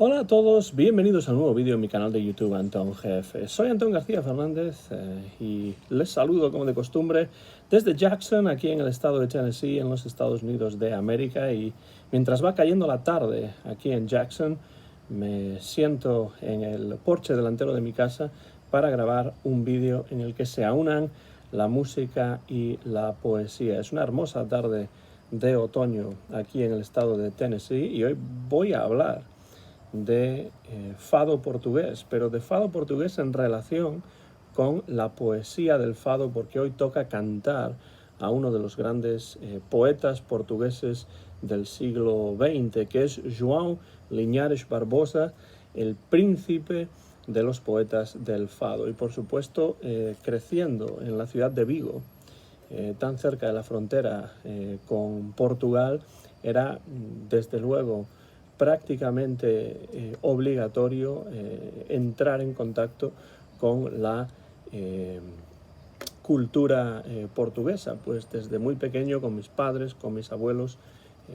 Hola a todos, bienvenidos a un nuevo vídeo en mi canal de YouTube Antón GF. Soy Antón García Fernández y les saludo como de costumbre desde Jackson, aquí en el estado de Tennessee, en los Estados Unidos de América. Y mientras va cayendo la tarde aquí en Jackson, me siento en el porche delantero de mi casa para grabar un vídeo en el que se aunan la música y la poesía. Es una hermosa tarde de otoño aquí en el estado de Tennessee y hoy voy a hablar de fado portugués, pero de fado portugués en relación con la poesía del fado, porque hoy toca cantar a uno de los grandes poetas portugueses del siglo XX, que es João Linhares Barbosa, el príncipe de los poetas del fado. Y por supuesto, creciendo en la ciudad de Vigo, tan cerca de la frontera con Portugal, era desde luego prácticamente obligatorio entrar en contacto con la cultura portuguesa. Pues desde muy pequeño, con mis padres, con mis abuelos,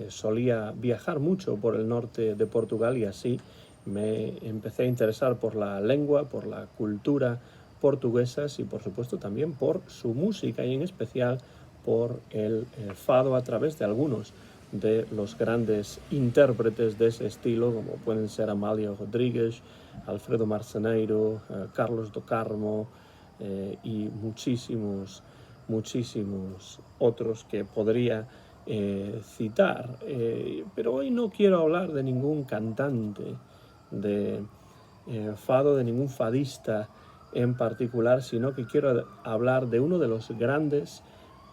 solía viajar mucho por el norte de Portugal y así me empecé a interesar por la lengua, por la cultura portuguesa y por supuesto también por su música y en especial por el fado a través de algunos de los grandes intérpretes de ese estilo, como pueden ser Amália Rodrigues, Alfredo Marceneiro, Carlos do Carmo y muchísimos otros que podría citar. Pero hoy no quiero hablar de ningún cantante de fado, de ningún fadista en particular, sino que quiero hablar de uno de los grandes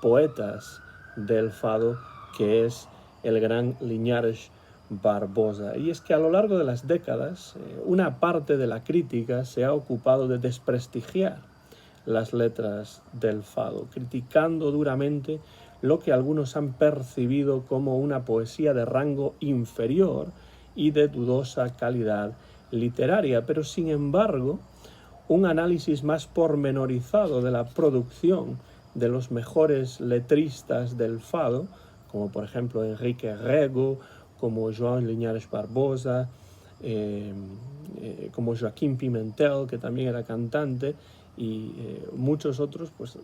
poetas del fado, que es el gran Linhares Barbosa. Y es que a lo largo de las décadas, una parte de la crítica se ha ocupado de desprestigiar las letras del fado, criticando duramente lo que algunos han percibido como una poesía de rango inferior y de dudosa calidad literaria. Pero sin embargo, un análisis más pormenorizado de la producción de los mejores letristas del fado, como por ejemplo Enrique Rego, como João Linhares Barbosa, como Joaquim Pimentel, que también era cantante, y muchos otros, pues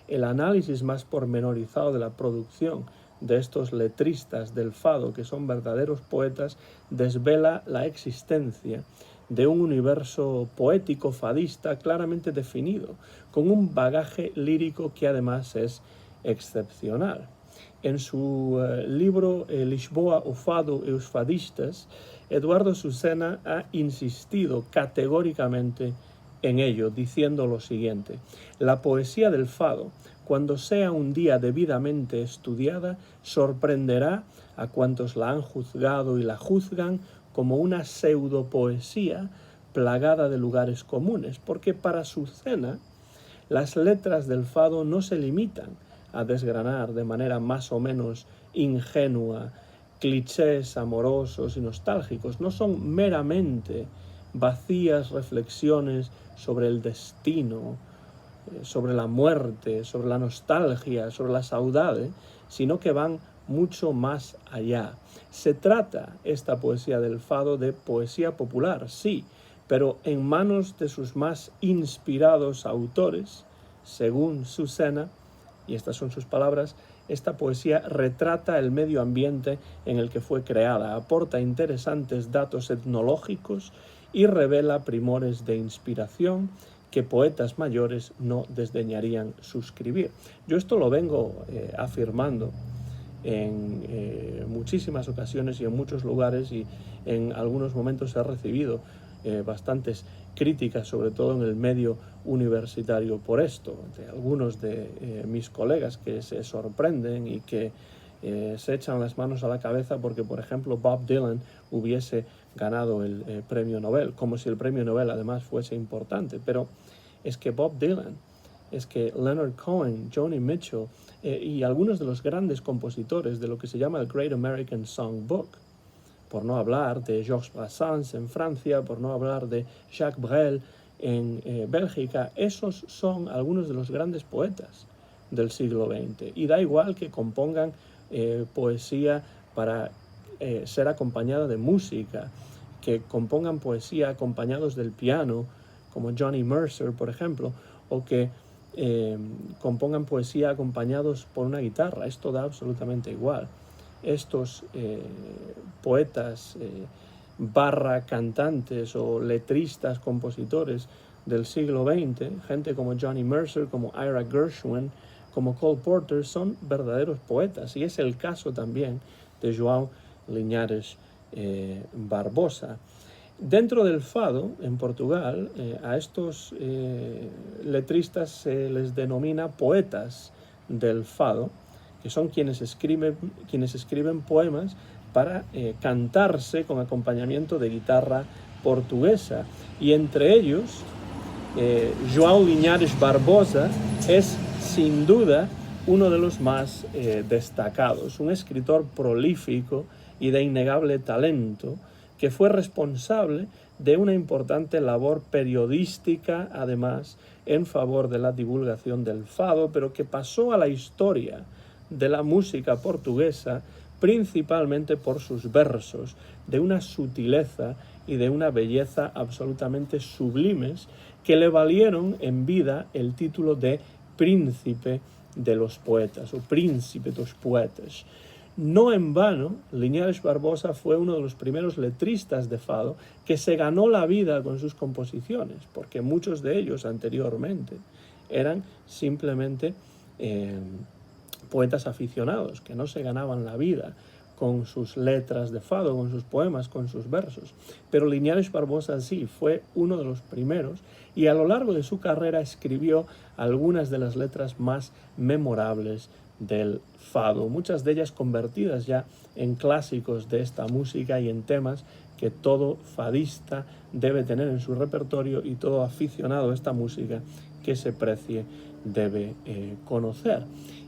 el análisis más pormenorizado de la producción de estos letristas del fado, que son verdaderos poetas, desvela la existencia de un universo poético fadista claramente definido, con un bagaje lírico que además es excepcional. En su libro Lisboa, o Fado e os Fadistas, Eduardo Susena ha insistido categóricamente en ello, diciendo lo siguiente: la poesía del fado, cuando sea un día debidamente estudiada, sorprenderá a cuantos la han juzgado y la juzgan como una pseudopoesía plagada de lugares comunes, porque para Susena las letras del fado no se limitan a desgranar de manera más o menos ingenua clichés amorosos y nostálgicos, no son meramente vacías reflexiones sobre el destino, sobre la muerte, sobre la nostalgia, sobre la saudade, sino que van mucho más allá. Se trata esta poesía del fado de poesía popular, sí, pero en manos de sus más inspirados autores, según Susena, y estas son sus palabras, esta poesía retrata el medio ambiente en el que fue creada, aporta interesantes datos etnológicos y revela primores de inspiración que poetas mayores no desdeñarían suscribir. Yo esto lo vengo afirmando en muchísimas ocasiones y en muchos lugares, y en algunos momentos he recibido bastantes críticas, sobre todo en el medio universitario, por esto, de algunos de mis colegas que se sorprenden y que se echan las manos a la cabeza porque, por ejemplo, Bob Dylan hubiese ganado el premio Nobel, como si el premio Nobel además fuese importante. Pero es que Bob Dylan, es que Leonard Cohen, Joni Mitchell y algunos de los grandes compositores de lo que se llama el Great American Songbook, por no hablar de Georges Brassens en Francia, por no hablar de Jacques Brel en Bélgica, esos son algunos de los grandes poetas del siglo XX. Y da igual que compongan poesía para ser acompañada de música, que compongan poesía acompañados del piano, como Johnny Mercer, por ejemplo, o que compongan poesía acompañados por una guitarra. Esto da absolutamente igual. Estos poetas barra cantantes o letristas, compositores del siglo XX, gente como Johnny Mercer, como Ira Gershwin, como Cole Porter, son verdaderos poetas, y es el caso también de João Linhares Barbosa. Dentro del fado, en Portugal, a estos letristas se les denomina poetas del fado, que son quienes escriben poemas para cantarse con acompañamiento de guitarra portuguesa. Y entre ellos, João Linhares Barbosa es sin duda uno de los más destacados, un escritor prolífico y de innegable talento, que fue responsable de una importante labor periodística, además, en favor de la divulgación del fado, pero que pasó a la historia de la música portuguesa principalmente por sus versos, de una sutileza y de una belleza absolutamente sublimes, que le valieron en vida el título de príncipe de los poetas, o príncipe dos poetas. No en vano, Linhares Barbosa fue uno de los primeros letristas de fado que se ganó la vida con sus composiciones, porque muchos de ellos anteriormente eran simplemente poetas aficionados, que no se ganaban la vida con sus letras de fado, con sus poemas, con sus versos. Pero Linhares Barbosa sí fue uno de los primeros, y a lo largo de su carrera escribió algunas de las letras más memorables del fado, muchas de ellas convertidas ya en clásicos de esta música y en temas que todo fadista debe tener en su repertorio, y todo aficionado a esta música que se precie debe conocer.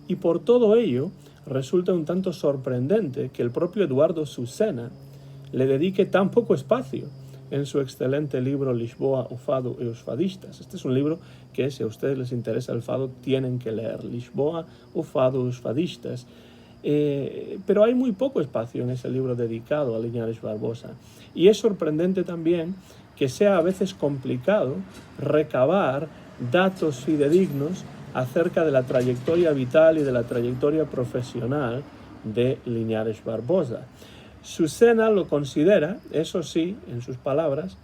Y por todo ello resulta un tanto sorprendente que el propio Eduardo Susena le dedique tan poco espacio en su excelente libro Lisboa, o Fado e os Fadistas. Este es un libro que, si a ustedes les interesa el fado, tienen que leer. Lisboa, o Fado e os Fadistas. Pero hay muy poco espacio en ese libro dedicado a Linhares Barbosa. Y es sorprendente también que sea a veces complicado recabar datos fidedignos acerca de la trayectoria vital y de la trayectoria profesional de Linhares Barbosa. Susena lo considera, eso sí, en sus palabras,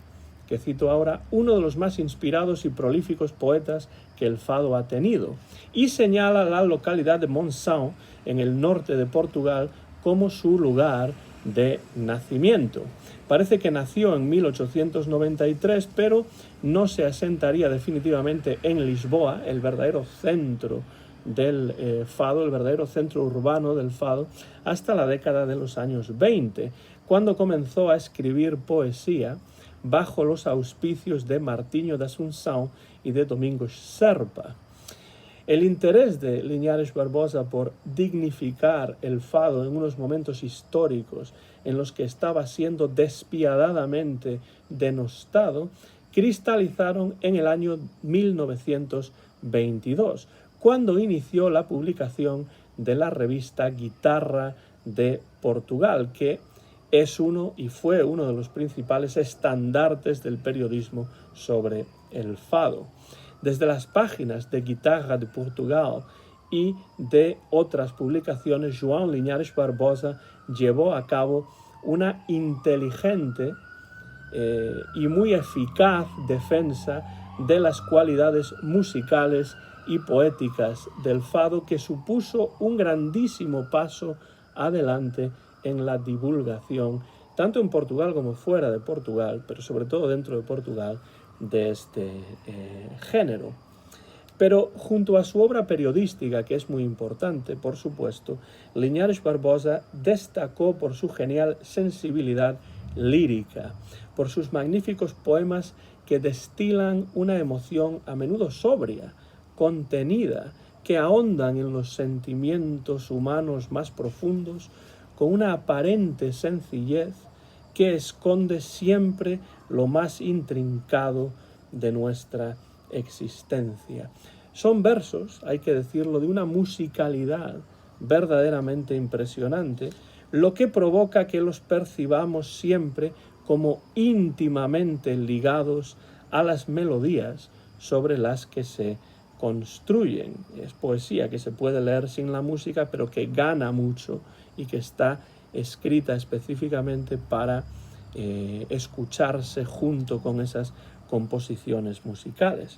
que cito ahora, uno de los más inspirados y prolíficos poetas que el fado ha tenido, y señala la localidad de Monção, en el norte de Portugal, como su lugar de nacimiento. Parece que nació en 1893, pero no se asentaría definitivamente en Lisboa, el verdadero centro del fado, el verdadero centro urbano del fado, hasta la década de los años 20, cuando comenzó a escribir poesía bajo los auspicios de Martinho de Assunção y de Domingos Serpa. El interés de Linhares Barbosa por dignificar el fado en unos momentos históricos en los que estaba siendo despiadadamente denostado, cristalizaron en el año 1922, cuando inició la publicación de la revista Guitarra de Portugal, que es uno y fue uno de los principales estandartes del periodismo sobre el fado. Desde las páginas de Guitarra de Portugal y de otras publicaciones, João Linhares Barbosa llevó a cabo una inteligente y muy eficaz defensa de las cualidades musicales y poéticas del fado, que supuso un grandísimo paso adelante en la divulgación, tanto en Portugal como fuera de Portugal, pero sobre todo dentro de Portugal, de este género. Pero junto a su obra periodística, que es muy importante, por supuesto, Linhares Barbosa destacó por su genial sensibilidad lírica, por sus magníficos poemas que destilan una emoción a menudo sobria, contenida, que ahondan en los sentimientos humanos más profundos con una aparente sencillez que esconde siempre lo más intrincado de nuestra existencia. Son versos, hay que decirlo, de una musicalidad verdaderamente impresionante, lo que provoca que los percibamos siempre como íntimamente ligados a las melodías sobre las que se construyen. Es poesía que se puede leer sin la música, pero que gana mucho y que está escrita específicamente para escucharse junto con esas composiciones musicales.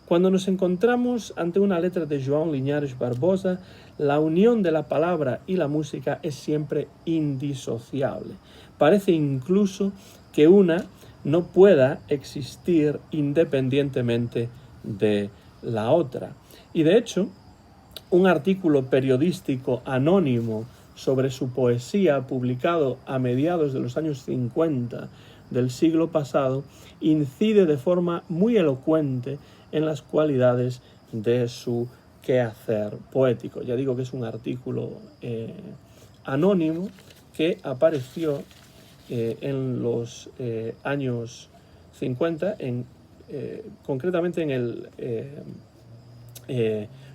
Cuando nos encontramos ante una letra de João Linhares Barbosa, la unión de la palabra y la música es siempre indisociable. Parece incluso que una no pueda existir independientemente de la otra. Y de hecho, un artículo periodístico anónimo sobre su poesía, publicado a mediados de los años 50 del siglo pasado, incide de forma muy elocuente en las cualidades de su quehacer poético. Ya digo que es un artículo anónimo que apareció en los años 50, concretamente en el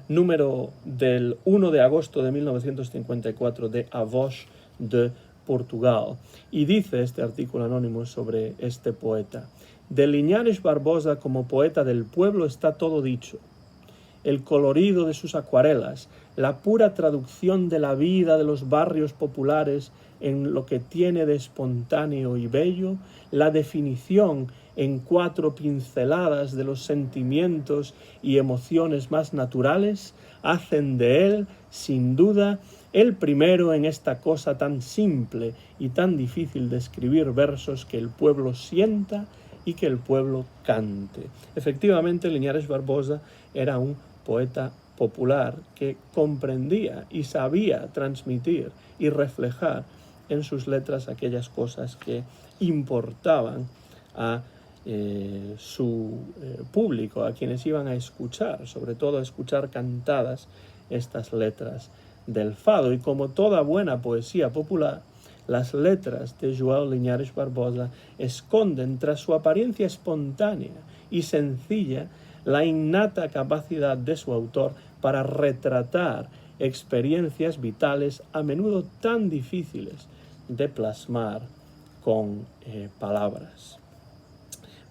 número del 1 de agosto de 1954 de A Voz de Portugal. Y dice este artículo anónimo sobre este poeta: de Linhares Barbosa como poeta del pueblo está todo dicho. El colorido de sus acuarelas, la pura traducción de la vida de los barrios populares en lo que tiene de espontáneo y bello, la definición en 4 pinceladas de los sentimientos y emociones más naturales, hacen de él, sin duda, el primero en esta cosa tan simple y tan difícil de escribir versos que el pueblo sienta y que el pueblo cante. Efectivamente, Linhares Barbosa era un poeta popular que comprendía y sabía transmitir y reflejar en sus letras aquellas cosas que importaban a su público, a quienes iban a escuchar, sobre todo a escuchar cantadas estas letras del fado. Y como toda buena poesía popular, las letras de João Linhares Barbosa esconden tras su apariencia espontánea y sencilla la innata capacidad de su autor para retratar experiencias vitales a menudo tan difíciles de plasmar con palabras.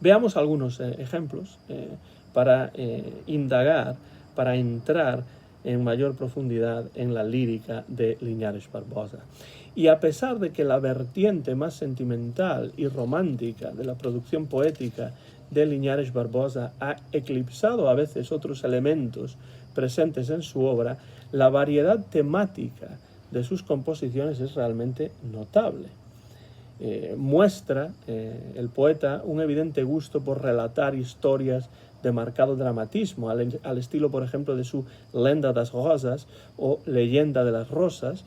Veamos algunos ejemplos para indagar, para entrar en mayor profundidad en la lírica de Linhares Barbosa. Y a pesar de que la vertiente más sentimental y romántica de la producción poética de Linhares Barbosa ha eclipsado a veces otros elementos presentes en su obra, la variedad temática de sus composiciones es realmente notable. Muestra el poeta un evidente gusto por relatar historias de marcado dramatismo, al estilo, por ejemplo, de su Lenda das Rosas o Leyenda de las Rosas,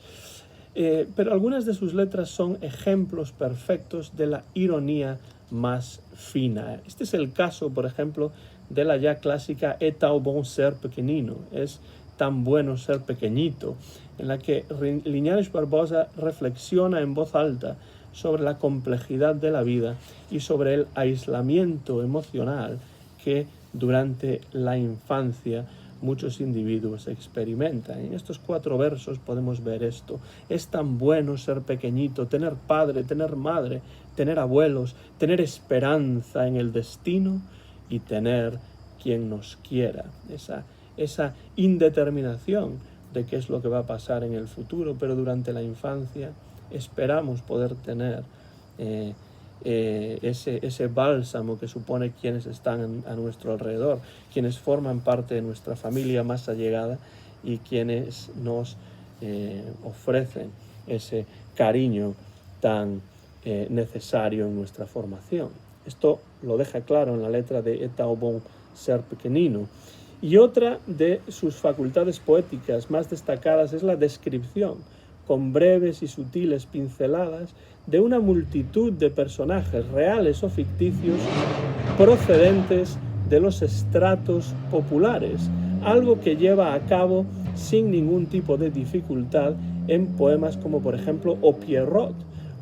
pero algunas de sus letras son ejemplos perfectos de la ironía más fina. Este es el caso, por ejemplo, de la ya clásica É tão bom ser pequenino, es tan bueno ser pequeñito, en la que Linhares Barbosa reflexiona en voz alta sobre la complejidad de la vida y sobre el aislamiento emocional que durante la infancia muchos individuos experimentan. En estos 4 versos podemos ver esto. Es tan bueno ser pequeñito, tener padre, tener madre, tener abuelos, tener esperanza en el destino y tener quien nos quiera. Esa indeterminación de qué es lo que va a pasar en el futuro, pero durante la infancia esperamos poder tener ese bálsamo que supone quienes están a nuestro alrededor, quienes forman parte de nuestra familia más allegada y quienes nos ofrecen ese cariño tan necesario en nuestra formación. Esto lo deja claro en la letra de É tão bom ser pequenino. Y otra de sus facultades poéticas más destacadas es la descripción, con breves y sutiles pinceladas, de una multitud de personajes reales o ficticios procedentes de los estratos populares, algo que lleva a cabo sin ningún tipo de dificultad en poemas como, por ejemplo, O Pierrot,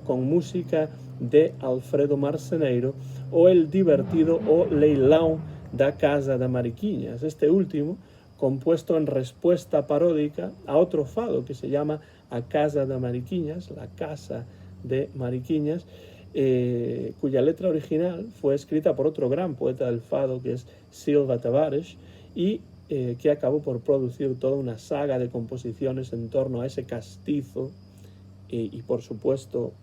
con música de Alfredo Marceneiro, o el divertido O Leilão da Casa de Mariquinhas, este último compuesto en respuesta paródica a otro fado que se llama A Casa de Mariquinhas, la Casa de Mariquinhas, cuya letra original fue escrita por otro gran poeta del fado, que es Silva Tavares, y que acabó por producir toda una saga de composiciones en torno a ese castizo y por supuesto,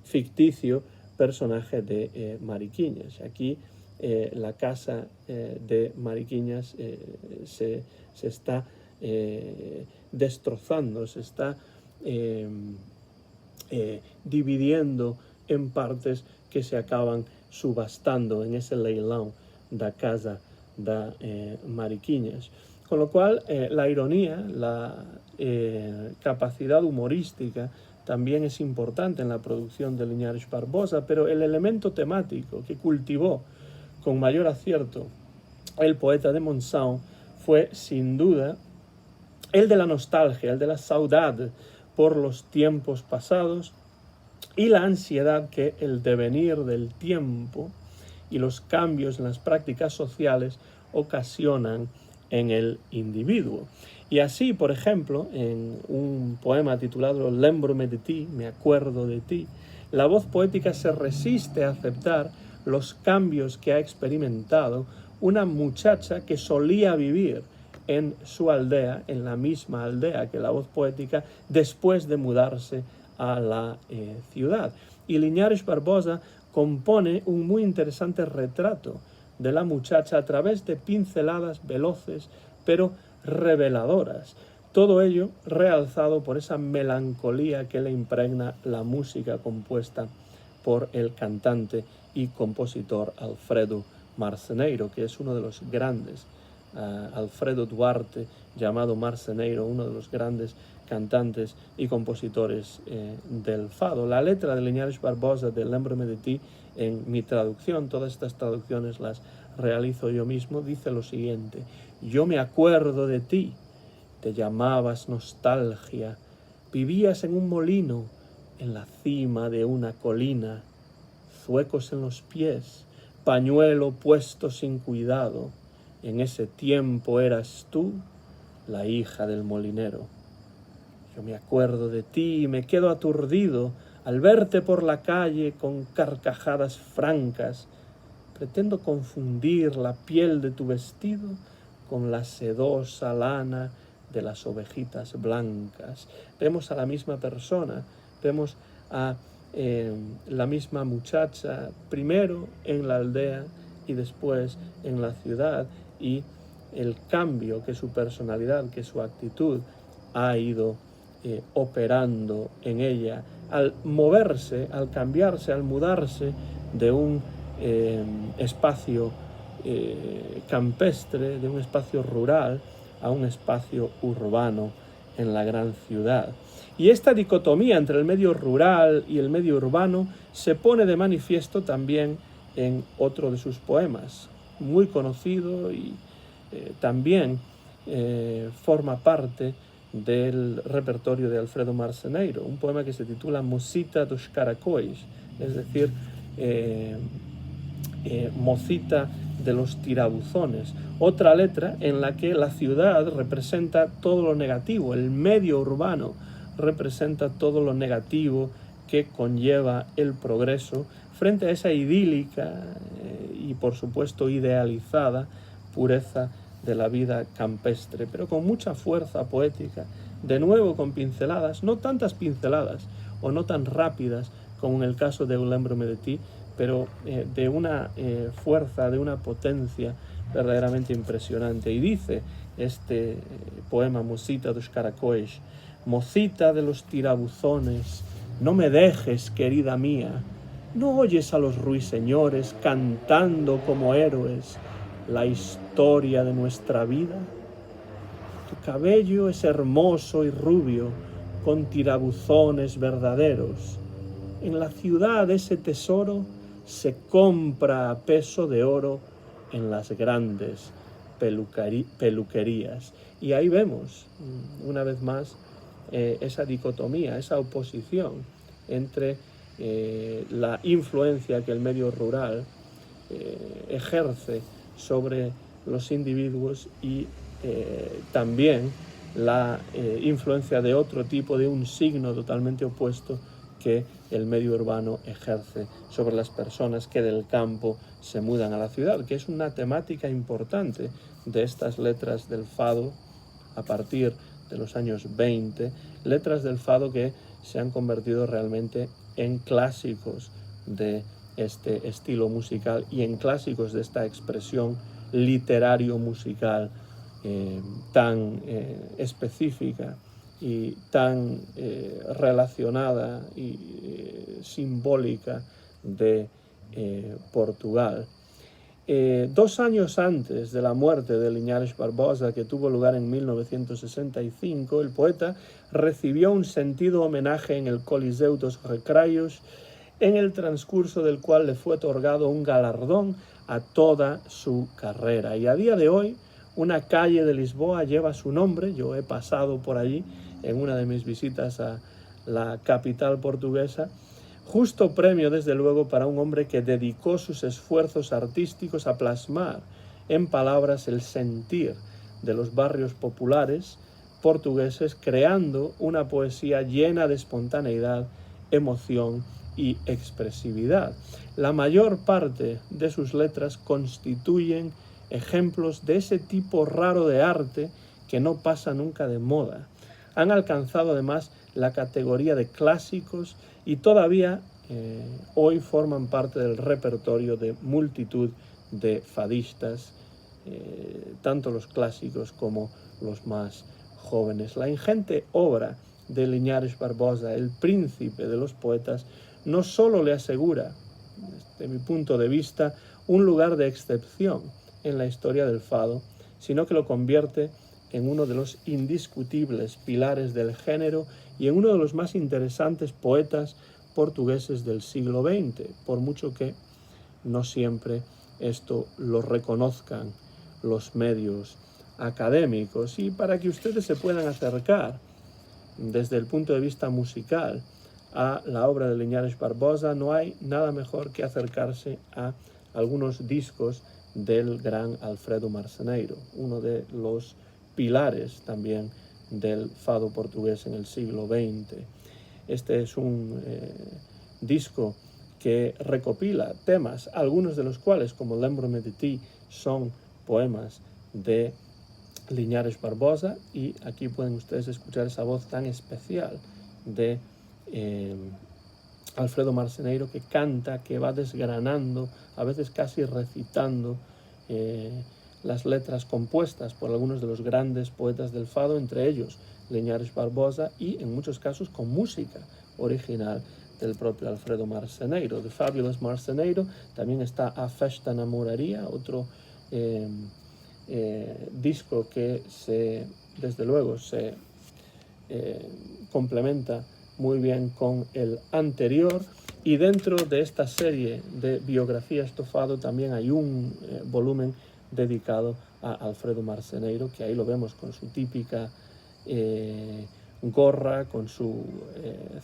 ficticio personaje de Mariquiñas. Aquí la casa de Mariquiñas se está destrozando, se está dividiendo en partes que se acaban subastando en ese leilão da casa da Mariquiñas. Con lo cual, la ironía, la capacidad humorística también es importante en la producción de Linhares Barbosa, pero el elemento temático que cultivó con mayor acierto el poeta de Monção fue, sin duda, el de la nostalgia, el de la saudade por los tiempos pasados y la ansiedad que el devenir del tiempo y los cambios en las prácticas sociales ocasionan en el individuo. Y así, por ejemplo, en un poema titulado Lembro-me de ti, me acuerdo de ti, la voz poética se resiste a aceptar los cambios que ha experimentado una muchacha que solía vivir en su aldea, en la misma aldea que la voz poética, después de mudarse a la ciudad. Y Linhares Barbosa compone un muy interesante retrato de la muchacha a través de pinceladas veloces, pero reveladoras. Todo ello realzado por esa melancolía que le impregna la música compuesta por el cantante y compositor Alfredo Marceneiro, que es uno de los grandes, Alfredo Duarte, llamado Marceneiro, uno de los grandes cantantes y compositores del fado. La letra de Linhares Barbosa de Lembro-me de ti, en mi traducción, todas estas traducciones las realizo yo mismo, dice lo siguiente: yo me acuerdo de ti, te llamabas nostalgia, vivías en un molino, en la cima de una colina, zuecos en los pies, pañuelo puesto sin cuidado, en ese tiempo eras tú la hija del molinero. Yo me acuerdo de ti y me quedo aturdido al verte por la calle con carcajadas francas. Pretendo confundir la piel de tu vestido con la sedosa lana de las ovejitas blancas. Vemos a la misma persona, vemos a la misma muchacha, primero en la aldea y después en la ciudad, y el cambio que su personalidad, que su actitud ha ido operando en ella al moverse, al cambiarse, al mudarse de un espacio campestre, de un espacio rural a un espacio urbano en la gran ciudad. Y esta dicotomía entre el medio rural y el medio urbano se pone de manifiesto también en otro de sus poemas, muy conocido y también forma parte del repertorio de Alfredo Marceneiro, un poema que se titula Mocita dos Caracóis, es decir, mocita de los tirabuzones. Otra letra en la que la ciudad representa todo lo negativo, el medio urbano representa todo lo negativo que conlleva el progreso frente a esa idílica y por supuesto idealizada pureza de la vida campestre, pero con mucha fuerza poética, de nuevo con pinceladas, no tantas pinceladas o no tan rápidas como en el caso de Lembro-me de ti, pero de una fuerza, de una potencia verdaderamente impresionante. Y dice este poema Mocita dos Caracóis: mocita de los tirabuzones, no me dejes, querida mía, no oyes a los ruiseñores cantando como héroes la historia de nuestra vida. Tu cabello es hermoso y rubio, con tirabuzones verdaderos. En la ciudad ese tesoro se compra a peso de oro en las grandes peluquerías. Y ahí vemos, una vez más, esa dicotomía, esa oposición entre la influencia que el medio rural ejerce sobre los individuos y también la influencia de otro tipo, de un signo totalmente opuesto, que el medio urbano ejerce sobre las personas que del campo se mudan a la ciudad, que es una temática importante de estas letras del fado a partir de los años 20, letras del fado que se han convertido realmente en clásicos de este estilo musical y en clásicos de esta expresión literario-musical tan específica y tan relacionada y simbólica de Portugal. 2 años antes de la muerte de Linhares Barbosa, que tuvo lugar en 1965, el poeta recibió un sentido homenaje en el Coliseu dos Recreios, en el transcurso del cual le fue otorgado un galardón a toda su carrera. Y a día de hoy, una calle de Lisboa lleva su nombre. Yo he pasado por allí en una de mis visitas a la capital portuguesa. Justo premio, desde luego, para un hombre que dedicó sus esfuerzos artísticos a plasmar en palabras el sentir de los barrios populares portugueses, creando una poesía llena de espontaneidad, emoción y expresividad. La mayor parte de sus letras constituyen ejemplos de ese tipo raro de arte que no pasa nunca de moda. Han alcanzado además la categoría de clásicos y todavía hoy forman parte del repertorio de multitud de fadistas, tanto los clásicos como los más jóvenes. La ingente obra de Linhares Barbosa, el príncipe de los poetas, no solo le asegura, desde mi punto de vista, un lugar de excepción en la historia del fado, sino que lo convierte en uno de los indiscutibles pilares del género y en uno de los más interesantes poetas portugueses del siglo XX, por mucho que no siempre esto lo reconozcan los medios académicos. Y para que ustedes se puedan acercar desde el punto de vista musical a la obra de Linhares Barbosa, no hay nada mejor que acercarse a algunos discos del gran Alfredo Marceneiro, uno de los pilares también del fado portugués en el siglo XX. Este es un disco que recopila temas, algunos de los cuales, como Lembro-me de ti, son poemas de Linhares Barbosa, y aquí pueden ustedes escuchar esa voz tan especial de Alfredo Marceneiro, que canta, que va desgranando, a veces casi recitando las letras compuestas por algunos de los grandes poetas del fado, entre ellos Linhares Barbosa, y en muchos casos con música original del propio Alfredo Marceneiro. The Fabulous Marceneiro. También está A Festa na Moraria, otro disco que desde luego se complementa muy bien con el anterior. Y dentro de esta serie de biografías do fado también hay un volumen dedicado a Alfredo Marceneiro, que ahí lo vemos con su típica gorra, con su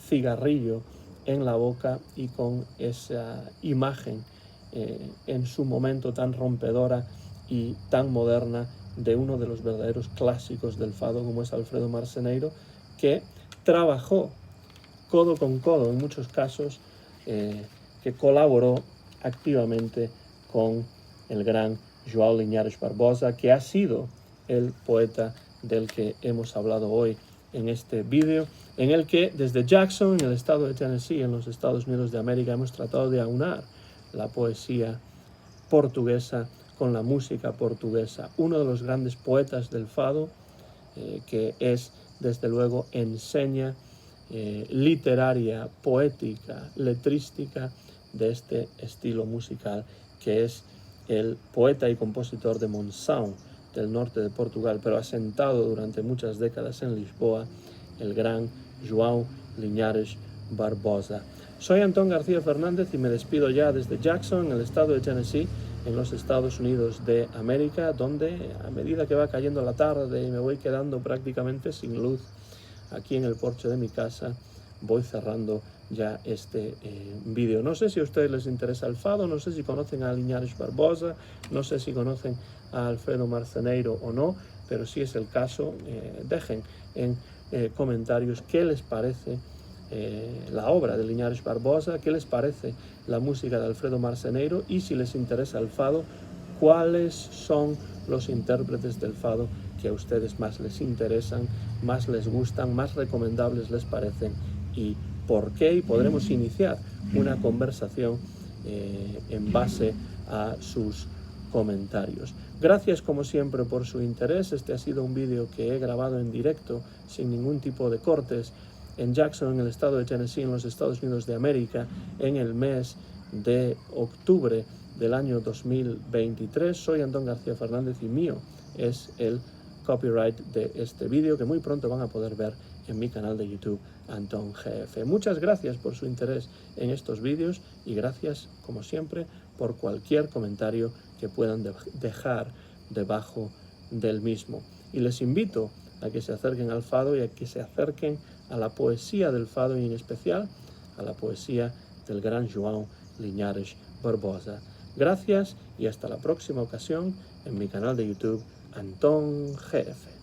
cigarrillo en la boca y con esa imagen en su momento tan rompedora y tan moderna de uno de los verdaderos clásicos del fado, como es Alfredo Marceneiro, que trabajó codo con codo en muchos casos, que colaboró activamente con el gran João Linhares Barbosa, que ha sido el poeta del que hemos hablado hoy en este vídeo, en el que desde Jackson, en el estado de Tennessee, en los Estados Unidos de América, hemos tratado de aunar la poesía portuguesa con la música portuguesa. Uno de los grandes poetas del fado, que es desde luego enseña literaria, poética, letrística de este estilo musical, que es el poeta y compositor de Monção, del norte de Portugal, pero asentado durante muchas décadas en Lisboa, el gran João Linhares Barbosa. Soy Antón García Fernández y me despido ya desde Jackson, en el estado de Tennessee, en los Estados Unidos de América, donde a medida que va cayendo la tarde y me voy quedando prácticamente sin luz aquí en el porche de mi casa, voy cerrando ya este vídeo. No sé si a ustedes les interesa el fado, no sé si conocen a Linhares Barbosa, no sé si conocen a Alfredo Marceneiro o no, pero si es el caso, dejen en comentarios qué les parece la obra de Liñares Barbosa, qué les parece la música de Alfredo Marceneiro y si les interesa el fado, cuáles son los intérpretes del fado que a ustedes más les interesan, más les gustan, más recomendables les parecen y por qué, y podremos iniciar una conversación en base a sus comentarios. Gracias como siempre por su interés. Este ha sido un vídeo que he grabado en directo sin ningún tipo de cortes en Jackson, en el estado de Tennessee, en los Estados Unidos de América, en el mes de octubre del año 2023. Soy Antón García Fernández y mío es el copyright de este vídeo que muy pronto van a poder ver en mi canal de YouTube Antón GF. Muchas gracias por su interés en estos vídeos y gracias como siempre por cualquier comentario que puedan dejar debajo del mismo. Y les invito a que se acerquen al fado y a que se acerquen a la poesía del fado y en especial a la poesía del gran João Liñares Barbosa. Gracias y hasta la próxima ocasión en mi canal de YouTube Antón GF.